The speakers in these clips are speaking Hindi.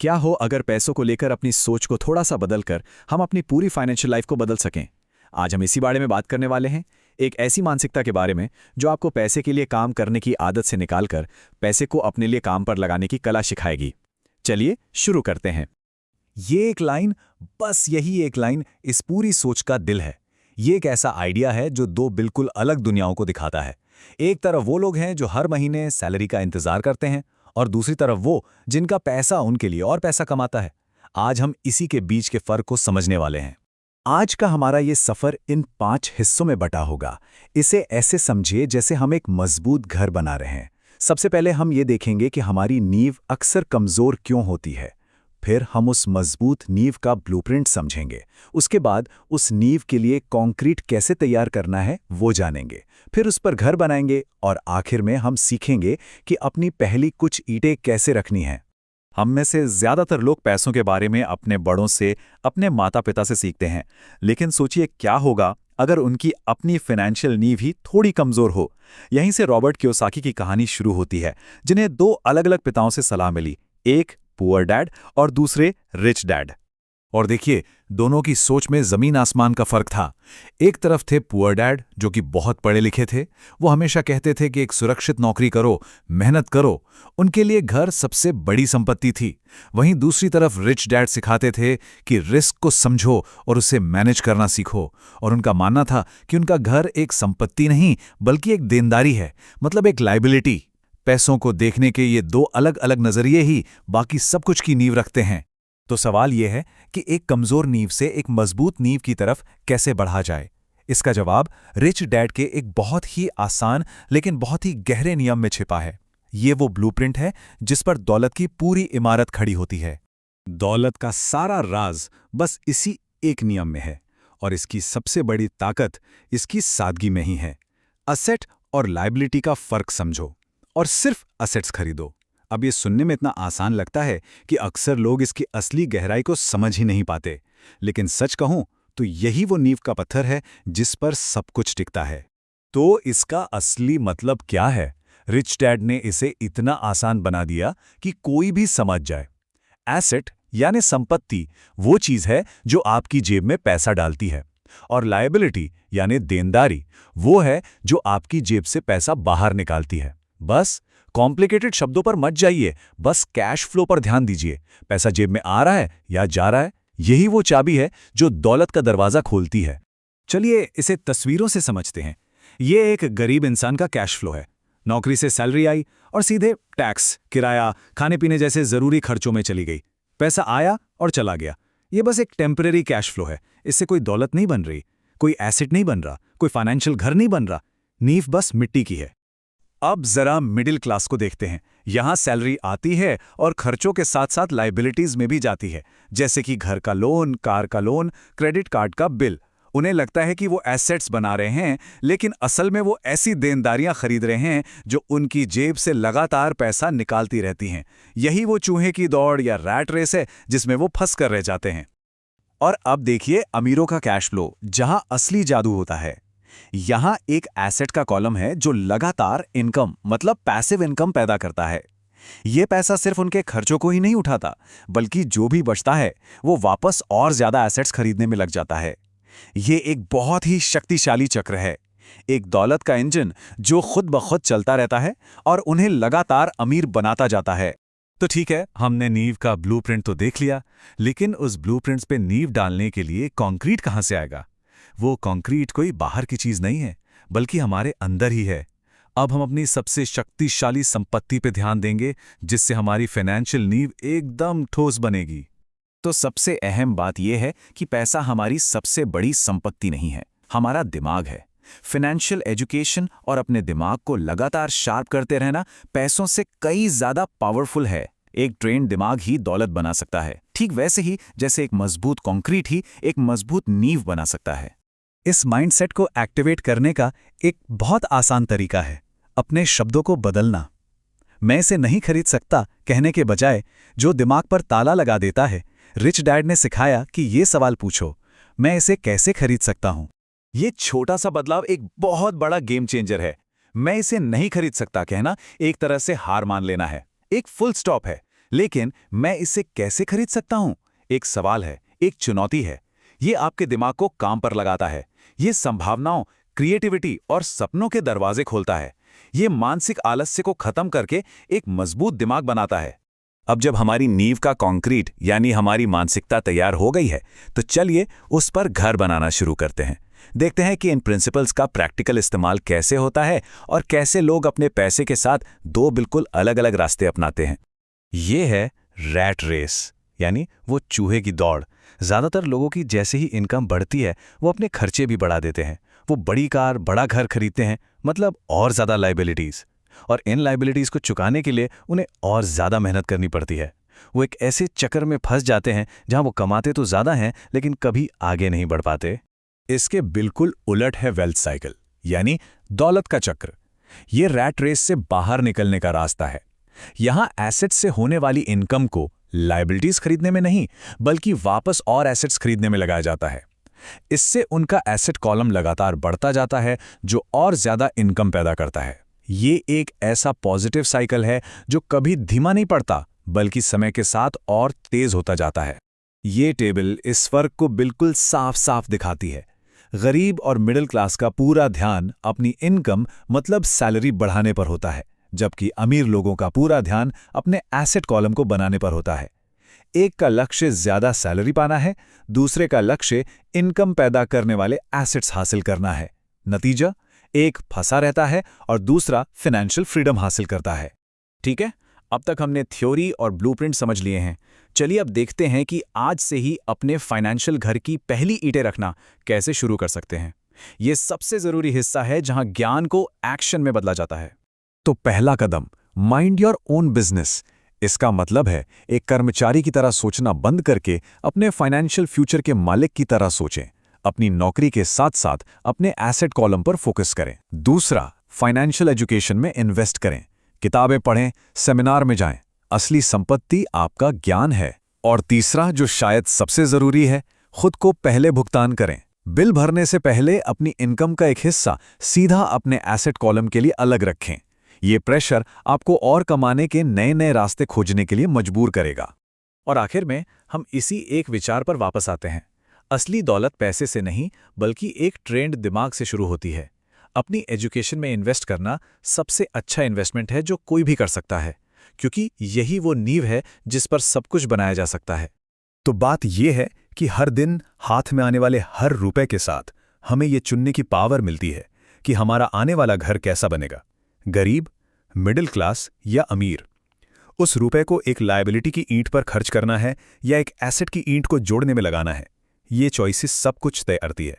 क्या हो अगर पैसों को लेकर अपनी सोच को थोड़ा सा बदलकर हम अपनी पूरी फाइनेंशियल लाइफ को बदल सकें। आज हम इसी बारे में बात करने वाले हैं, एक ऐसी मानसिकता के बारे में जो आपको पैसे के लिए काम करने की आदत से निकालकर पैसे को अपने लिए काम पर लगाने की कला सिखाएगी। चलिए शुरू करते हैं। ये एक लाइन, बस यही एक लाइन इस पूरी सोच का दिल है। ये एक ऐसा आइडिया है जो दो बिल्कुल अलग दुनियाओं को दिखाता है। एक तरफ वो लोग हैं जो हर महीने सैलरी का इंतजार करते हैं, और दूसरी तरफ वो जिनका पैसा उनके लिए और पैसा कमाता है। आज हम इसी के बीच के फर्क को समझने वाले हैं। आज का हमारा ये सफर इन 5 हिस्सों में बटा होगा। इसे ऐसे समझिए जैसे हम एक मजबूत घर बना रहे हैं। सबसे पहले हम ये देखेंगे कि हमारी नींव अक्सर कमजोर क्यों होती है। फिर हम उस मजबूत नींव का ब्लूप्रिंट समझेंगे। उसके बाद उस नींव के लिए कंक्रीट कैसे तैयार करना है वो जानेंगे। फिर उस पर घर बनाएंगे और आखिर में हम सीखेंगे कि अपनी पहली कुछ ईंटें कैसे रखनी हैं। हम में से ज्यादातर लोग पैसों के बारे में अपने बड़ों से, अपने माता पिता से सीखते हैं, लेकिन सोचिए क्या होगा अगर उनकी अपनी फाइनेंशियल नींव ही थोड़ी कमजोर हो। यहीं से रॉबर्ट कियोसाकी की कहानी शुरू होती है, जिन्हें 2 अलग-अलग पिताओं से सलाह मिली, एक पुअर डैड और दूसरे रिच डैड। और देखिए, दोनों की सोच में जमीन आसमान का फर्क था। एक तरफ थे पुअर डैड जो कि बहुत पढ़े लिखे थे। वो हमेशा कहते थे कि एक सुरक्षित नौकरी करो, मेहनत करो। उनके लिए घर सबसे बड़ी संपत्ति थी। वहीं दूसरी तरफ रिच डैड सिखाते थे कि रिस्क को समझो और उसे मैनेज करना सीखो। और उनका मानना था कि उनका घर एक संपत्ति नहीं बल्कि एक देनदारी है, मतलब एक लाइबिलिटी। पैसों को देखने के ये 2 अलग-अलग नजरिए ही बाकी सब कुछ की नींव रखते हैं। तो सवाल यह है कि एक कमजोर नींव से एक मजबूत नींव की तरफ कैसे बढ़ा जाए। इसका जवाब रिच डैड के एक बहुत ही आसान लेकिन बहुत ही गहरे नियम में छिपा है। ये वो ब्लूप्रिंट है जिस पर दौलत की पूरी इमारत खड़ी होती है। दौलत का सारा राज बस इसी एक नियम में है, और इसकी सबसे बड़ी ताकत इसकी सादगी में ही है। असेट और लायबिलिटी का फर्क समझो और सिर्फ असेट्स खरीदो। अब ये सुनने में इतना आसान लगता है कि अक्सर लोग इसकी असली गहराई को समझ ही नहीं पाते। लेकिन सच कहूं तो यही वो नींव का पत्थर है जिस पर सब कुछ टिकता है। तो इसका असली मतलब क्या है? रिच डैड ने इसे इतना आसान बना दिया कि कोई भी समझ जाए। एसेट यानी संपत्ति वो चीज है जो आपकी जेब में पैसा डालती है, और लायबिलिटी यानी देनदारी वो है जो आपकी जेब से पैसा बाहर निकालती है। बस कॉम्प्लिकेटेड शब्दों पर मत जाइए, बस कैश फ्लो पर ध्यान दीजिए। पैसा जेब में आ रहा है या जा रहा है, यही वो चाबी है जो दौलत का दरवाजा खोलती है। चलिए इसे तस्वीरों से समझते हैं। ये एक गरीब इंसान का कैश फ्लो है। नौकरी से सैलरी आई और सीधे टैक्स, किराया, खाने पीने जैसे जरूरी खर्चों में चली गई। पैसा आया और चला गया। ये बस एक टेम्परेरी कैश फ्लो है। इससे कोई दौलत नहीं बन रही, कोई एसेट नहीं बन रहा, कोई फाइनेंशियल घर नहीं बन रहा। नींव बस मिट्टी की है। अब जरा मिडिल क्लास को देखते हैं। यहां सैलरी आती है और खर्चों के साथ साथ लायबिलिटीज में भी जाती है, जैसे कि घर का लोन, कार का लोन, क्रेडिट कार्ड का बिल। उन्हें लगता है कि वो एसेट्स बना रहे हैं, लेकिन असल में वो ऐसी देनदारियां खरीद रहे हैं जो उनकी जेब से लगातार पैसा निकालती रहती हैं। यही वो चूहे की दौड़ या रैट रेस है जिसमें वो फंस कर रह जाते हैं। और अब देखिए अमीरों का कैश फ्लो, जहां असली जादू होता है। यहां एक एसेट का कॉलम है जो लगातार इनकम, मतलब पैसिव इनकम पैदा करता है। यह पैसा सिर्फ उनके खर्चों को ही नहीं उठाता, बल्कि जो भी बचता है वो वापस और ज्यादा एसेट्स खरीदने में लग जाता है। यह एक बहुत ही शक्तिशाली चक्र है, एक दौलत का इंजन जो खुद ब खुद चलता रहता है और उन्हें लगातार अमीर बनाता जाता है। तो ठीक है, हमने नींव का ब्लूप्रिंट तो देख लिया, लेकिन उस ब्लूप्रिंट्स पे नींव डालने के लिए कंक्रीट कहां से आएगा? वो कंक्रीट कोई बाहर की चीज नहीं है, बल्कि हमारे अंदर ही है। अब हम अपनी सबसे शक्तिशाली संपत्ति पे ध्यान देंगे, जिससे हमारी फाइनेंशियल नींव एकदम ठोस बनेगी। तो सबसे अहम बात यह है कि पैसा हमारी सबसे बड़ी संपत्ति नहीं है, हमारा दिमाग है। फाइनेंशियल एजुकेशन और अपने दिमाग को लगातार शार्प करते रहना पैसों से कई ज्यादा पावरफुल है। एक ट्रेन्ड दिमाग ही दौलत बना सकता है, ठीक वैसे ही जैसे एक मजबूत कंक्रीट ही एक मजबूत नींव बना सकता है। इस माइंडसेट को एक्टिवेट करने का एक बहुत आसान तरीका है अपने शब्दों को बदलना। मैं इसे नहीं खरीद सकता कहने के बजाय जो दिमाग पर ताला लगा देता है, रिच डैड ने सिखाया कि ये सवाल पूछो, मैं इसे कैसे खरीद सकता हूं। ये छोटा सा बदलाव एक बहुत बड़ा गेम चेंजर है। मैं इसे नहीं खरीद सकता कहना एक तरह से हार मान लेना है, एक फुल स्टॉप है। लेकिन मैं इसे कैसे खरीद सकता हूं? एक सवाल है, एक चुनौती है। ये आपके दिमाग को काम पर लगाता है। ये संभावनाओं, क्रिएटिविटी और सपनों के दरवाजे खोलता है। ये मानसिक आलस्य को खत्म करके एक मजबूत दिमाग बनाता है। अब जब हमारी नींव का कंक्रीट यानी हमारी मानसिकता तैयार हो गई है, तो चलिए उस पर घर बनाना शुरू करते हैं। देखते हैं कि इन प्रिंसिपल्स का प्रैक्टिकल इस्तेमाल कैसे होता है और कैसे लोग अपने पैसे के साथ दो बिल्कुल अलग-अलग रास्ते अपनाते हैं। ये है रैट रेस, यानी वो चूहे की दौड़। ज़्यादातर लोगों की जैसे ही इनकम बढ़ती है, वो अपने खर्चे भी बढ़ा देते हैं। वो बड़ी कार, बड़ा घर खरीदते हैं, मतलब और ज़्यादा लाइबिलिटीज़। और इन लाइबिलिटीज़ को चुकाने के लिए उन्हें और ज़्यादा मेहनत करनी पड़ती है। वो एक ऐसे चक्कर में फंस जाते हैं जहां वो कमाते तो ज़्यादा हैं, लेकिन कभी आगे नहीं बढ़ पाते। इसके बिल्कुल उलट है वेल्थ साइकिल, यानी दौलत का चक्र। ये रैट रेस से बाहर निकलने का रास्ता है। यहां एसेट्स से होने वाली इनकम को लाइबिलिटीज खरीदने में नहीं, बल्कि वापस और एसेट्स खरीदने में लगाया जाता है। इससे उनका एसेट कॉलम लगातार बढ़ता जाता है, जो और ज्यादा इनकम पैदा करता है। ये एक ऐसा पॉजिटिव साइकिल है जो कभी धीमा नहीं पड़ता, बल्कि समय के साथ और तेज होता जाता है। ये टेबल इस फर्क को बिल्कुल साफ साफ दिखाती है। गरीब और मिडिल क्लास का पूरा ध्यान अपनी इनकम मतलब सैलरी बढ़ाने पर होता है, जबकि अमीर लोगों का पूरा ध्यान अपने एसेट कॉलम को बनाने पर होता है। एक का लक्ष्य ज्यादा सैलरी पाना है, दूसरे का लक्ष्य इनकम पैदा करने वाले एसेट्स हासिल करना है। नतीजा, एक फंसा रहता है और दूसरा फाइनेंशियल फ्रीडम हासिल करता है। ठीक है, अब तक हमने थ्योरी और ब्लूप्रिंट समझ लिए हैं। चलिए अब देखते हैं कि आज से ही अपने फाइनेंशियल घर की पहली ईंटें रखना कैसे शुरू कर सकते हैं। यह सबसे जरूरी हिस्सा है जहां ज्ञान को एक्शन में बदला जाता है। तो पहला कदम, माइंड योर ओन बिजनेस। इसका मतलब है एक कर्मचारी की तरह सोचना बंद करके अपने फाइनेंशियल फ्यूचर के मालिक की तरह सोचें। अपनी नौकरी के साथ साथ अपने एसेट कॉलम पर फोकस करें। दूसरा, फाइनेंशियल एजुकेशन में इन्वेस्ट करें। किताबें पढ़ें, सेमिनार में जाएं। असली संपत्ति आपका ज्ञान है। और तीसरा, जो शायद सबसे जरूरी है, खुद को पहले भुगतान करें। बिल भरने से पहले अपनी इनकम का एक हिस्सा सीधा अपने एसेट कॉलम के लिए अलग रखें। ये प्रेशर आपको और कमाने के नए नए रास्ते खोजने के लिए मजबूर करेगा। और आखिर में हम इसी एक विचार पर वापस आते हैं। असली दौलत पैसे से नहीं, बल्कि एक ट्रेंड दिमाग से शुरू होती है। अपनी एजुकेशन में इन्वेस्ट करना सबसे अच्छा इन्वेस्टमेंट है जो कोई भी कर सकता है, क्योंकि यही वो नींव है जिस पर सब कुछ बनाया जा सकता है। तो बात यह है कि हर दिन हाथ में आने वाले हर रुपए के साथ हमें ये चुनने की पावर मिलती है कि हमारा आने वाला घर कैसा बनेगा, गरीब, मिडिल क्लास या अमीर। उस रुपए को एक लायबिलिटी की ईंट पर खर्च करना है या एक एसेट की ईंट को जोड़ने में लगाना है। ये चॉइसेस सब कुछ तय करती है।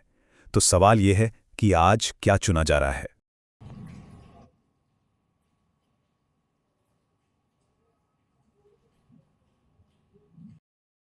तो सवाल यह है कि आज क्या चुना जा रहा है।